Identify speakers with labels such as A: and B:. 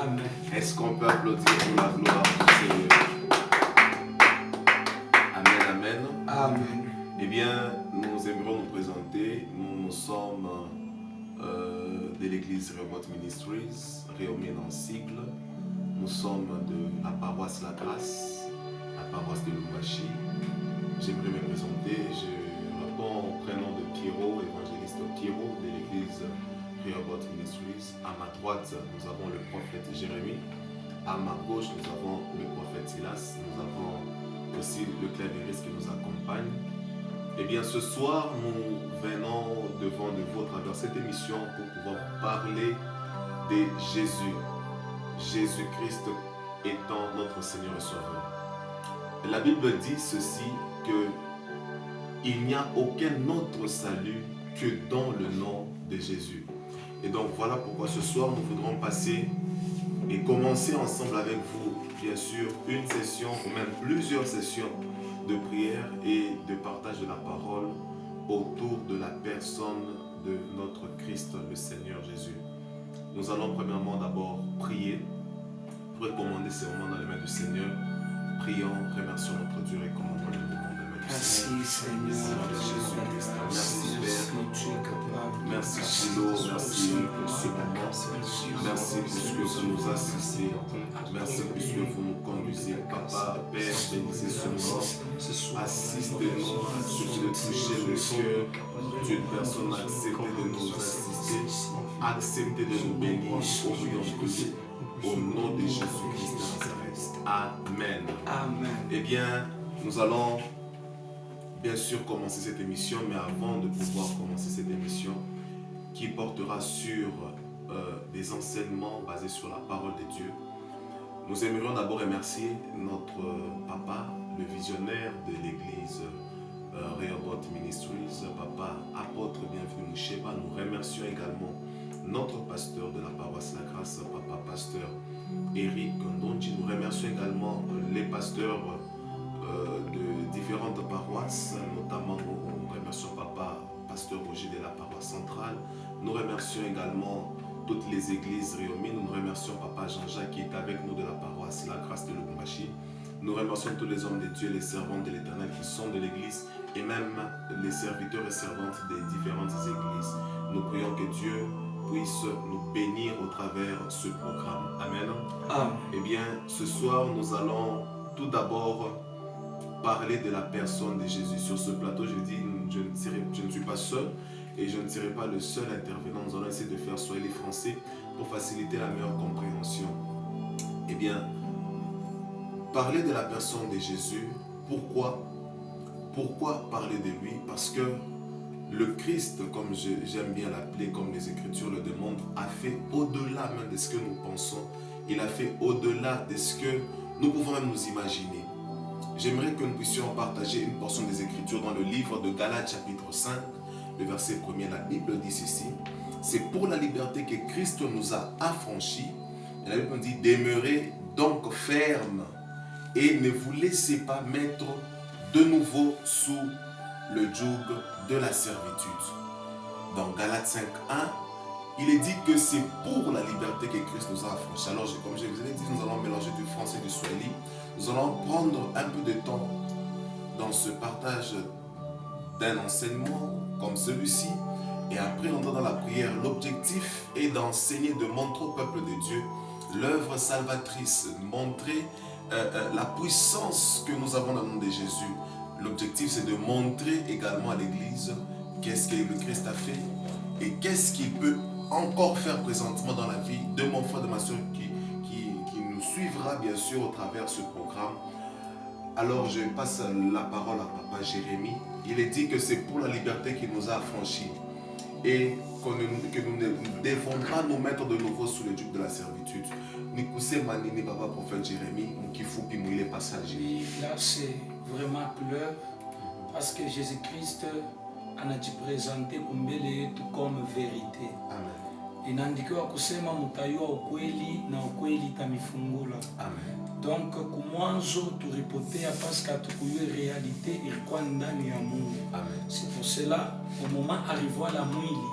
A: Amen.
B: Est-ce qu'on peut applaudir pour la gloire du Seigneur? Amen, amen.
A: Amen.
B: Eh bien, nous aimerions nous présenter. Nous sommes de l'église Remote Ministries, Réomine en sigle. Nous sommes de la paroisse La Grâce, la paroisse de Lubumbashi. J'aimerais me présenter. Je réponds au prénom de Pierrot, évangéliste Pierrot de l'église Rehoboth Ministries. À ma droite, nous avons le prophète Jérémie. À ma gauche, nous avons le prophète Silas. Nous avons aussi le clavieriste qui nous accompagne. Eh bien, ce soir, nous venons devant de vous à travers cette émission pour pouvoir parler de Jésus. Jésus-Christ étant notre Seigneur et Sauveur. La Bible dit ceci, que il n'y a aucun autre salut que dans le nom de Jésus. Et donc voilà pourquoi ce soir nous voudrons passer et commencer ensemble avec vous, bien sûr, une session ou même plusieurs sessions de prière et de partage de la parole autour de la personne de notre Christ, le Seigneur Jésus. Nous allons premièrement d'abord prier pour recommander ces moments dans les mains du Seigneur. Prions, remercions notre Dieu et commandons les moments dans les mains du Seigneur.
A: Merci Seigneur.
B: Jésus-Christ. Merci Père. Merci Chilo, merci pour ce moment. Merci pour ce que vous nous assistez. Merci pour ce que vous nous conduisez. Papa, Père, bénissez ce moment. Assistez-nous à ce de toucher le cœur d'une personne. Acceptez de nous assister. Acceptez de nous bénir au nom de Jésus-Christ de Nazareth. Amen.
A: Amen.
B: Eh bien, nous allons bien sûr commencer cette émission, mais avant de pouvoir commencer cette émission qui portera sur des enseignements basés sur la parole de Dieu, nous aimerions d'abord remercier notre papa, le visionnaire de l'église Rehoboth Ministries, papa apôtre bienvenu Moucheba. Nous remercions également notre pasteur de la paroisse La Grâce, papa pasteur Eric Ndonji. Nous remercions également les pasteurs de différentes paroisses, notamment nous remercions papa pasteur Roger de la paroisse centrale. Nous remercions également toutes les églises Réomine. Nous remercions papa Jean-Jacques qui est avec nous de la paroisse La Grâce de Lubumbashi. Nous remercions tous les hommes de Dieu, les servants de l'Éternel qui sont de l'église et même les serviteurs et servantes des différentes églises. Nous prions que Dieu puisse nous bénir au travers ce programme. Amen.
A: Amen.
B: Eh bien, ce soir, nous allons tout d'abord parler de la personne de Jésus. Sur ce plateau, je dis, je ne suis pas seul et je ne serai pas le seul intervenant. Nous allons essayer de faire Swahili français pour faciliter la meilleure compréhension. Eh bien, parler de la personne de Jésus, pourquoi parler de lui? Parce que le Christ, comme j'aime bien l'appeler, comme les Écritures le demandent, a fait au-delà même de ce que nous pensons. Il a fait au-delà de ce que nous pouvons même nous imaginer. J'aimerais que nous puissions partager une portion des Écritures dans le livre de Galates chapitre 5, le verset 1er. La Bible dit ceci: c'est pour la liberté que Christ nous a affranchis. Et la Bible dit: demeurez donc ferme et ne vous laissez pas mettre de nouveau sous le joug de la servitude. Dans Galates 5.1, il est dit que c'est pour la liberté que Christ nous a affranchis. Alors, comme je vous ai dit, nous allons mélanger du français et du swahili. Nous allons prendre un peu de temps dans ce partage d'un enseignement comme celui-ci. Et après, on entre dans la prière. L'objectif est d'enseigner, de montrer au peuple de Dieu l'œuvre salvatrice, montrer la puissance que nous avons dans le nom de Jésus. L'objectif, c'est de montrer également à l'Église qu'est-ce que le Christ a fait et qu'est-ce qu'il peut encore faire présentement dans la vie de mon frère, de ma soeur qui nous suivra bien sûr au travers de ce programme. Alors je passe la parole à papa Jérémie. Il est dit que c'est pour la liberté qu'il nous a affranchis et que nous ne devons pas nous mettre de nouveau sous le joug de la servitude. Nikousse Manini, papa prophète Jérémie, Mkifupi Mouile passage.
A: Là c'est vraiment clair parce que Jésus-Christ a présenté comme vérité.
B: Amen.
A: Inaandikiwa kusema mtajua ukweli na ukweli itamifungula.
B: Amen.
A: Donc kumwanzo turipotea parce que tukuyue réalité ilikuwa ndani ya Mungu.
B: Amen.
A: C'est pour cela au moment arrivé à la mwili